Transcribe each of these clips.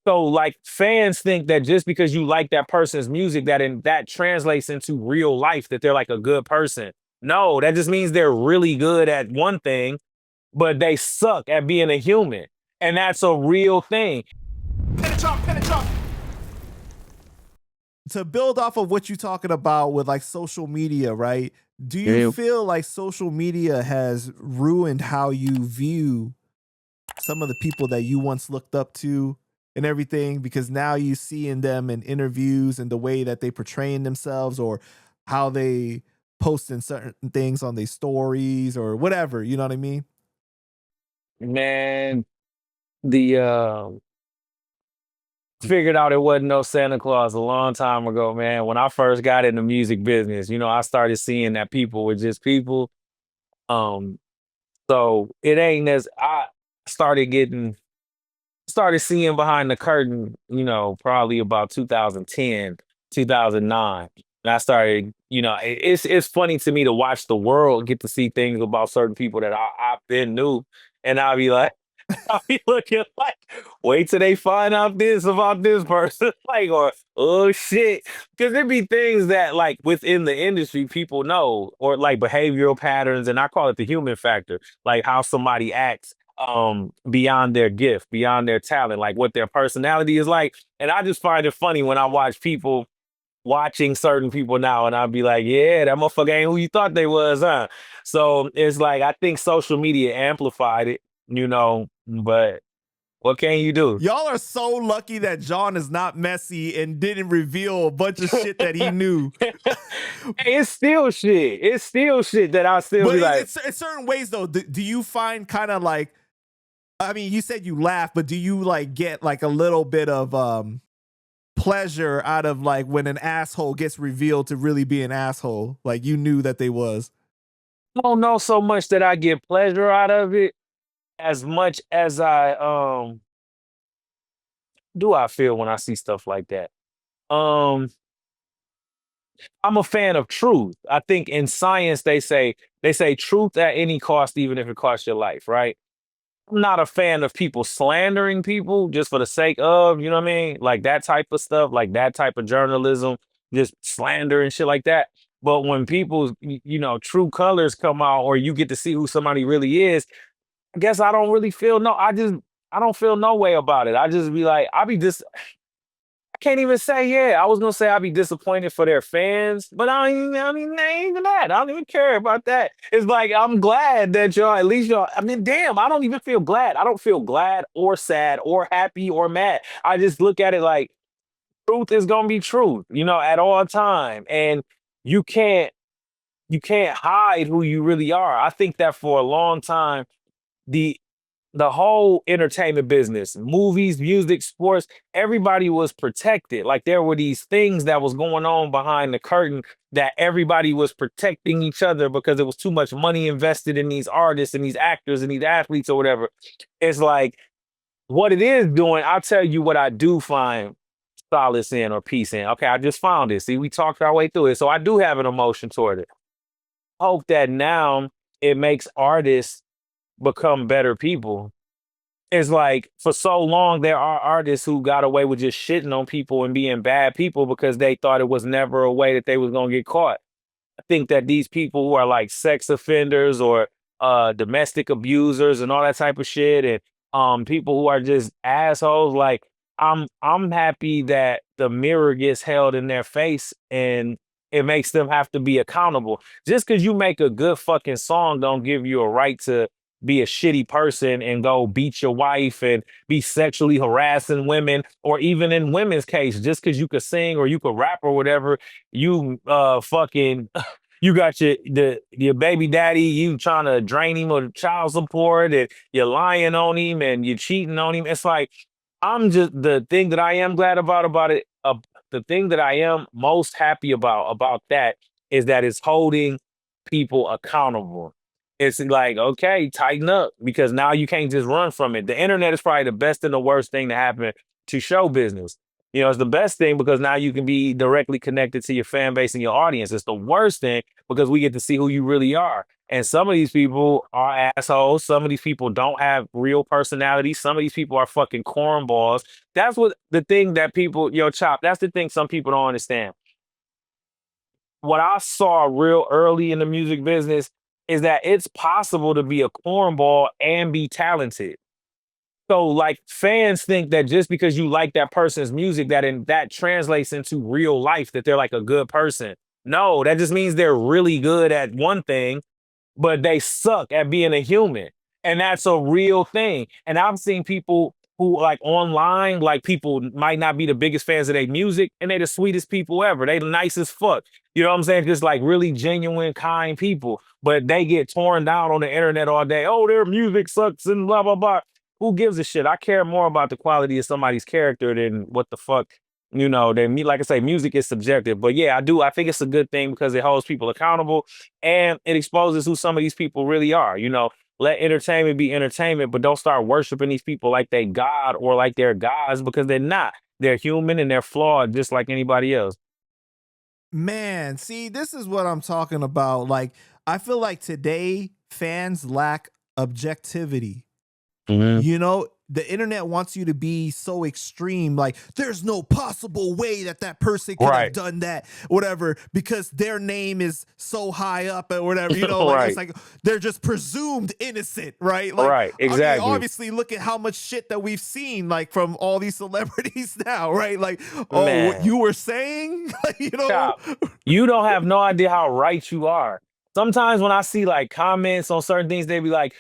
So like fans think that just because you like that person's music, that translates into real life, that they're like a good person. No, that just means they're really good at one thing, but they suck at being a human. And that's a real thing. To build off of what you're talking about with like social media, right? Do you Yeah. feel like social media has ruined how you view some of the people that you once looked up to and everything? Because now you see in them in interviews and the way that they portraying themselves or how they posting certain things on their stories or whatever, you know what I mean? Man, the figured out it wasn't no Santa Claus a long time ago, man. When I first got in the music business, I started seeing that people were just people. Um, so it ain't as I started getting started seeing behind the curtain, probably about 2010, 2009. And I started, it's funny to me to watch the world get to see things about certain people that I've been knew. And I'll be like, I'll be looking like, wait till they find out this about this person. Like, or, oh shit. Because there be things that, like, within the industry, people know, or like behavioral patterns. And I call it the human factor, like how somebody acts beyond their gift, beyond their talent, like what their personality is like. And I just find it funny when I watch people watching certain people now, and I'll be like, yeah, that motherfucker ain't who you thought they was, huh? So it's like I think social media amplified it, but what can you do? Y'all are so lucky that Jon is not messy and didn't reveal a bunch of shit that he knew. Hey, it's still shit. It's still shit that I still But be like, it's certain ways though. Do you find kind of like, I mean, you said you laugh, but do you like get like a little bit of pleasure out of like when an asshole gets revealed to really be an asshole? Like you knew that they was. I don't know so much that I get pleasure out of it as much as I feel when I see stuff like that. Um, I'm a fan of truth. I think in science they say truth at any cost, even if it costs your life, right? I'm not a fan of people slandering people just for the sake of, you know what I mean? Like that type of stuff, like that type of journalism, just slander and shit like that. But when people's, true colors come out or you get to see who somebody really is, I guess I don't really feel no, I don't feel no way about it. I just be like, I can't even say, yeah. I was gonna say I'd be disappointed for their fans, but I mean, ain't even that. I don't even care about that. It's like I'm glad that y'all, at least y'all. I mean, damn, I don't even feel glad. I don't feel glad or sad or happy or mad. I just look at it like truth is gonna be truth, at all time, and you can't you can't hide who you really are. I think that for a long time, the the whole entertainment business, movies, music, sports, everybody was protected. Like there were these things that was going on behind the curtain that everybody was protecting each other because there was too much money invested in these artists and these actors and these athletes or whatever. It's like what it is doing, I'll tell you what I do find solace in or peace in. Okay, I just found it. See, we talked our way through it. So I do have an emotion toward it. Hope that now it makes artists become better people. It's like for so long there are artists who got away with just shitting on people and being bad people because they thought it was never a way that they was gonna get caught. I think that these people who are like sex offenders or domestic abusers and all that type of shit and people who are just assholes, like I'm happy that the mirror gets held in their face and it makes them have to be accountable. Just because you make a good fucking song don't give you a right to be a shitty person and go beat your wife and be sexually harassing women, or even in women's case, just because you could sing or you could rap or whatever, you fucking you got your baby daddy, you trying to drain him of child support and you're lying on him and you're cheating on him. It's like I'm just the thing that I am glad about it. The thing that I am most happy about that is that it's holding people accountable. It's like, okay, tighten up because now you can't just run from it. The internet is probably the best and the worst thing to happen to show business. You know, it's the best thing because now you can be directly connected to your fan base and your audience. It's the worst thing because we get to see who you really are. And some of these people are assholes. Some of these people don't have real personality. Some of these people are fucking cornballs. That's what the thing that people, yo, Chop, that's the thing some people don't understand. What I saw real early in the music business is that it's possible to be a cornball and be talented. So like fans think that just because you like that person's music, that translates into real life, that they're like a good person. No, that just means they're really good at one thing but they suck at being a human. And that's a real thing. And I've seen people who like online, like people might not be the biggest fans of their music, and they the sweetest people ever. They the nice as fuck. You know what I'm saying? Just like really genuine, kind people. But they get torn down on the internet all day. Oh, their music sucks and blah blah blah. Who gives a shit? I care more about the quality of somebody's character than what the fuck they me like I say, music is subjective. But yeah, I do. I think it's a good thing because it holds people accountable and it exposes who some of these people really are. Let entertainment be entertainment, but don't start worshiping these people like they God or like they're gods because they're not. They're human and they're flawed just like anybody else. Man, see, this is what I'm talking about. Like, I feel like today fans lack objectivity. Mhm. You know, the internet wants you to be so extreme. Like, there's no possible way that person could have Right. done that, whatever, because their name is so high up or whatever. Like it's Right. like they're just presumed innocent, right? Like, Right. I mean, Exactly. obviously, look at how much shit that we've seen, like from all these celebrities now, right? Like, oh, what Man. you were saying, Chop, you don't have no idea how right you are. Sometimes when I see like comments on certain things, they be like,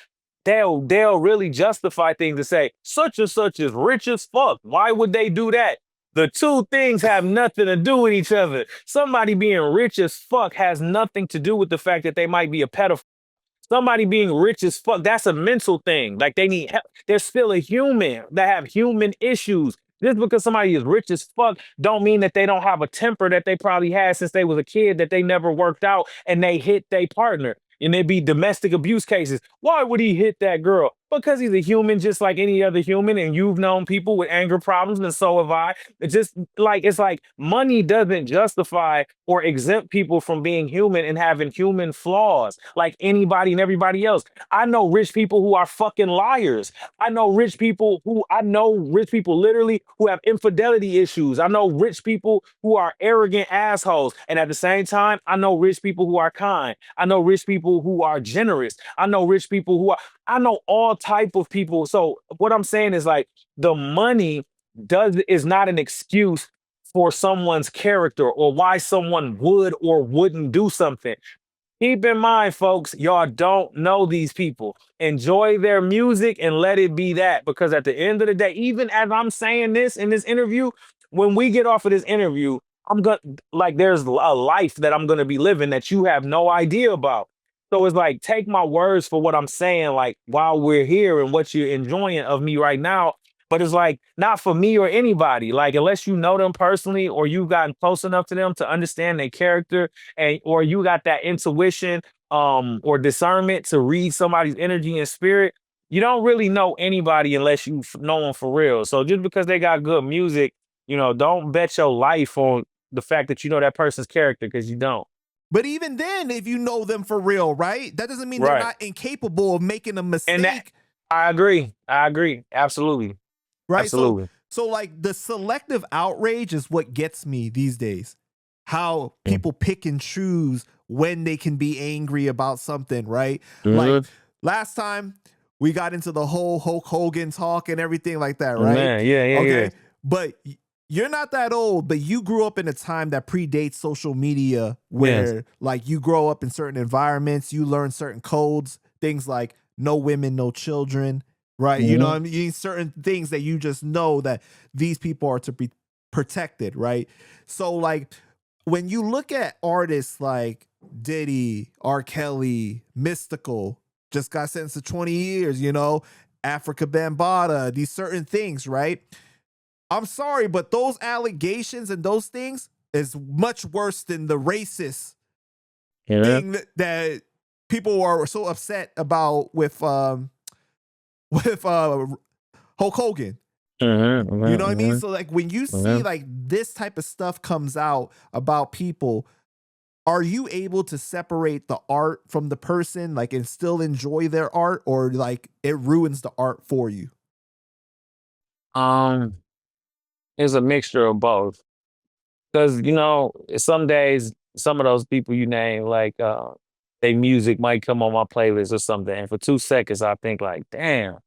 they'll really justify things to say such and such is rich as fuck. Why would they do that? The two things have nothing to do with each other. Somebody being rich as fuck has nothing to do with the fact that they might be a pedophile. Somebody being rich as fuck, that's a mental thing. Like they need help. They're still a human that have human issues. Just because somebody is rich as fuck don't mean that they don't have a temper that they probably had since they was a kid that they never worked out and they hit their partner. And there be domestic abuse cases. Why would he hit that girl? Because he's a human just like any other human, and you've known people with anger problems, and so have I. It's like money doesn't justify or exempt people from being human and having human flaws like anybody and everybody else. I know rich people who are fucking liars. I know rich people literally who have infidelity issues. I know rich people who are arrogant assholes. And at the same time, I know rich people who are kind. I know rich people who are generous. I know all type of people. So what I'm saying is like the money is not an excuse for someone's character or why someone would or wouldn't do something. Keep in mind, folks, y'all don't know these people. Enjoy their music and let it be that. Because at the end of the day, even as I'm saying this in this interview, when we get off of this interview, I'm gonna like there's a life that I'm gonna be living that you have no idea about. So it's like take my words for what I'm saying, like while we're here and what you're enjoying of me right now. But it's like not for me or anybody. Like unless you know them personally or you've gotten close enough to them to understand their character and or you got that intuition or discernment to read somebody's energy and spirit, you don't really know anybody unless you know them for real. So just because they got good music, don't bet your life on the fact that you know that person's character because you don't. but even then, if you know them for real, right? That doesn't mean they're Right. not incapable of making a And that mistake. I agree. I agree. Absolutely. Right. So Absolutely. so like the selective outrage is what gets me these days. How Mm. people pick and choose when they can be angry about something, right? Like Mhm. last time we got into the whole Hulk Hogan talk and everything like that, right? Man, yeah, yeah, yeah. Okay. But you're not that old, but you grew up in a time that predates social media Yes. where like you grow up in certain environments, you learn certain codes, things like no women, no children, right? You know Mhm. what I mean? Certain things that you just know that these people are to be protected, right? So like when you look at artists like Diddy, R. Kelly, Mystical, just got sentenced to 20 years, Africa Bambaataa, these certain things, right? I'm sorry, but those allegations and those things is much worse than the racist You know? thing that people are so upset about with with Hulk Hogan. Mhm, You mhm, know what I mean? mhm, So like when you see mhm. like this type of stuff comes out about people, are you able to separate the art from the person, like, and still enjoy their art, or like it ruins the art for you? Um, it's a mixture of both. Because some days, some of those people you name, like, they music might come on my playlist or something, and for 2 seconds, I think like, damn,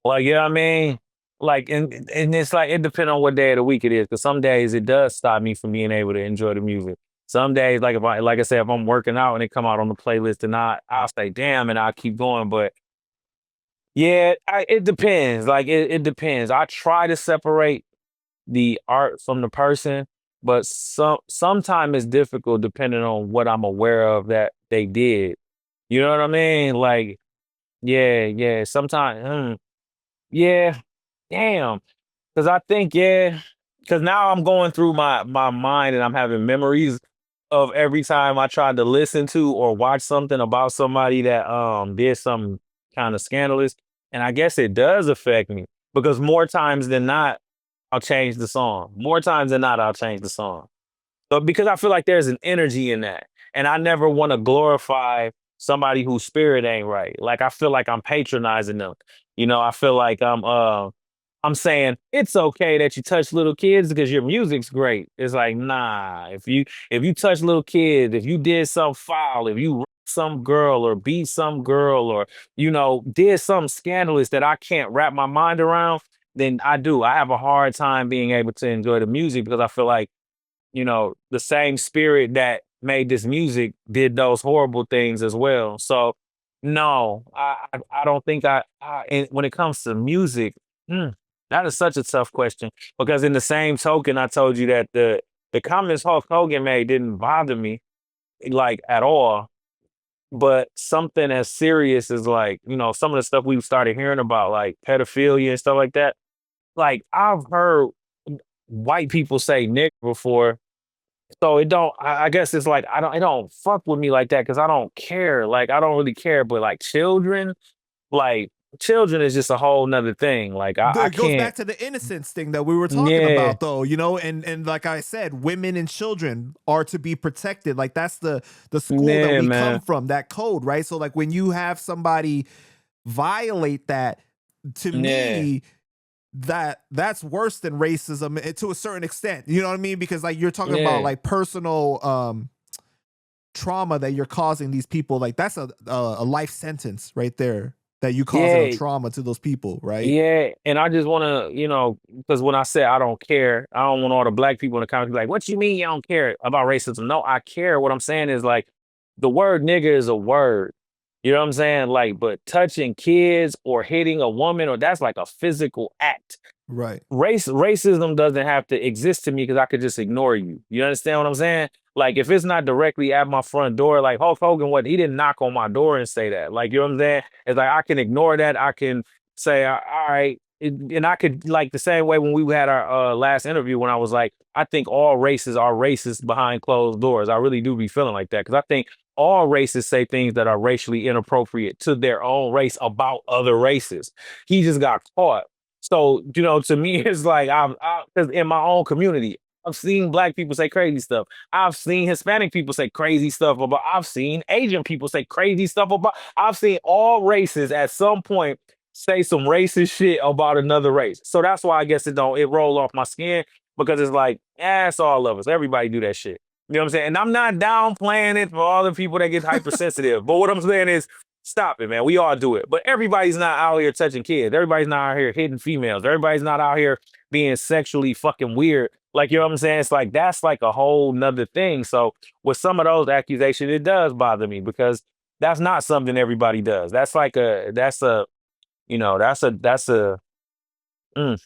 like, you know what I mean? Like, and it's like it depends on what day of the week it is. Because some days it does stop me from being able to enjoy the music. Some days, like like I said, if I'm working out and it come out on the playlist, and I'll say, damn, and I'll keep going. But yeah, it depends. Like it depends. I try to separate the art from the person, but sometimes it's difficult depending on what I'm aware of that they did. You know what I mean? Like, yeah, yeah. Sometimes, yeah, damn. Because I think, yeah, because now I'm going through my mind and I'm having memories of every time I tried to listen to or watch something about somebody that did something kind of scandalous. And I guess it does affect me because more times than not, I'll change the song. More times than not, I'll change the song. But because I feel like there's an energy in that. And I never want to glorify somebody whose spirit ain't right. Like I feel like I'm patronizing them. I feel like I'm saying it's okay that you touch little kids because your music's great. It's like, nah, if you touch little kids, if you did some foul, if you raped some girl or beat some girl or did something scandalous that I can't wrap my mind around, then I do. I have a hard time being able to enjoy the music because I feel like the same spirit that made this music did those horrible things as well. So no, I don't think and when it comes to music, that is such a tough question because in the same token, I told you that the comments Hulk Hogan made didn't bother me like at all. But something as serious as like, some of the stuff we started hearing about, like pedophilia and stuff like that. Like I've heard white people say nigger before, so it don't I guess it's like it don't fuck with me like that because I don't care. Like I don't really care. But like children is just a whole nother thing. Like I It goes can't. back to the innocence thing that we were talking Yeah, about, though, and like I said, women and children are to be protected. Like that's the school that yeah, we come man. from, that code, right? So like when you have somebody violate that, to Yeah, me, that's worse than racism, to a certain extent. You know what I mean? Because like you're talking about yeah, like personal trauma that you're causing these people. Like that's a life sentence right there, that you causing a yeah. trauma to those people, right? Yeah, and I just want to, because when I say I don't care, I don't want all the black people in the comments be like, "What you mean you don't care about racism?" No, I care. What I'm saying is like, the word nigga is a word. You know what I'm saying? Like, but touching kids or hitting a woman or that's like a physical act. Right. Racism doesn't have to exist to me because I could just ignore you. You understand what I'm saying? Like if it's not directly at my front door, like Hulk Hogan, he didn't knock on my door and say that. Like you know what I'm saying? It's like I can ignore that. I can say, all right. And I could like the same way when we had our last interview when I was like, I think all races are racist behind closed doors. I really do be feeling like that because I think all races say things that are racially inappropriate to their own race about other races. He just got caught. So, to me, it's like because in my own community, I've seen black people say crazy stuff. I've seen Hispanic people say crazy stuff about. I've seen Asian people say crazy stuff about. I've seen all races at some point say some racist shit about another race. So that's why I guess it roll off my skin because it's like, it's all of us. Everybody do that shit. You know what I'm saying? And I'm not downplaying it for all the people that get hypersensitive. But what I'm saying is stop it, man. We all do it. But everybody's not out here touching kids. Everybody's not out here hitting females. Everybody's not out here being sexually fucking weird. Like, you know what I'm saying? It's like that's like a whole nother thing. So with some of those accusations, it does bother me because that's not something everybody does. Mm,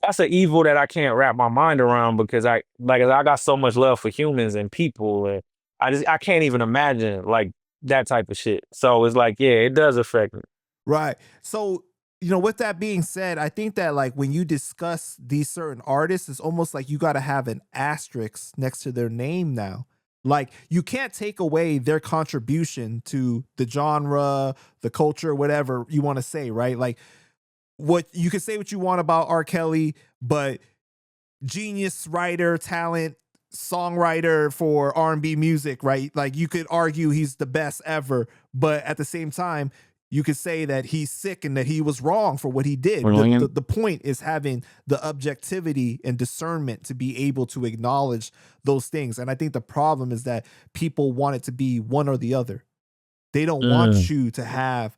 that's a evil that I can't wrap my mind around because I got so much love for humans and people and I can't even imagine like that type of shit. So it's like, yeah, it does affect me. Right. So, with that being said, I think that like when you discuss these certain artists, it's almost like you got to have an asterisk next to their name now. Like you can't take away their contribution to the genre, the culture, whatever you want to say, right? Like what you can say what you want about R. Kelly, but genius writer, talent, songwriter for R&B music, right? Like you could argue he's the best ever, but at the same time, you could say that he's sick and that he was wrong for what he did. The point is having the objectivity and discernment to be able to acknowledge those things. And I think the problem is that people want it to be one or the other. They don't want you to have,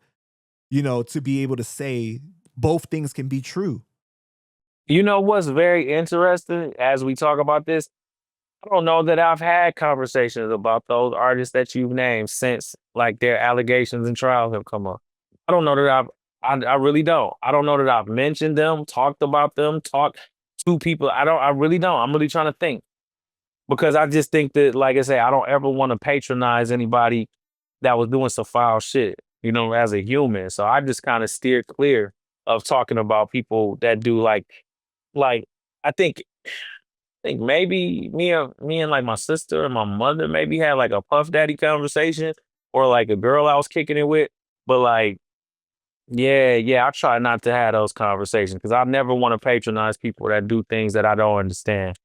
to be able to say both things can be true. You know what's very interesting as we talk about this? I don't know that I've had conversations about those artists that you've named since like their allegations and trials have come up. I don't know that I really don't. I don't know that I've mentioned them, talked about them, talked to people. I really don't. I'm really trying to think because I just think that, like I say, I don't ever want to patronize anybody that was doing some foul shit, as a human. So I just kind of steer clear of talking about people that do like I think maybe me and like my sister and my mother maybe had like a Puff Daddy conversation or like a girl I was kicking it with. But like, yeah, I try not to have those conversations because I never want to patronize people that do things that I don't understand.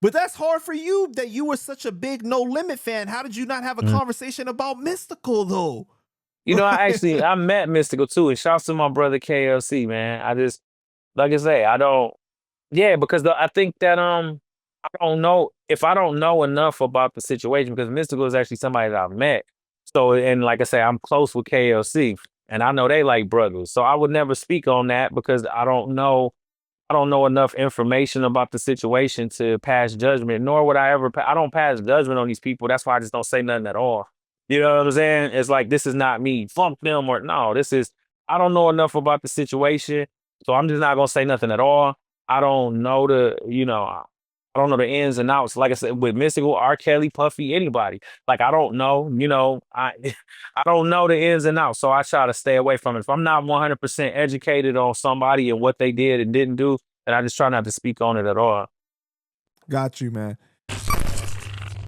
But that's hard for you that you were such a big No Limit fan. How did you not have a conversation about Mystical though? I met Mystical too, and shouts to my brother KLC, man. I just like I say, I don't. Yeah, because I think that I don't know if I don't know enough about the situation because Mystical is actually somebody that I've met. So and like I say, I'm close with KLC, and I know they like brothers. So I would never speak on that because I don't know enough information about the situation to pass judgment. Nor would I ever. I don't pass judgment on these people. That's why I just don't say nothing at all. You know what I'm saying? It's like this is not me. Funk them or no. This is I don't know enough about the situation, so I'm just not gonna say nothing at all. I don't know I don't know the ins and outs. Like I said, with Mystical, R. Kelly, Puffy, anybody. Like I don't know, I don't know the ins and outs. So I try to stay away from it. If I'm not 100% educated on somebody and what they did and didn't do, then I just try not to speak on it at all. Got you, man.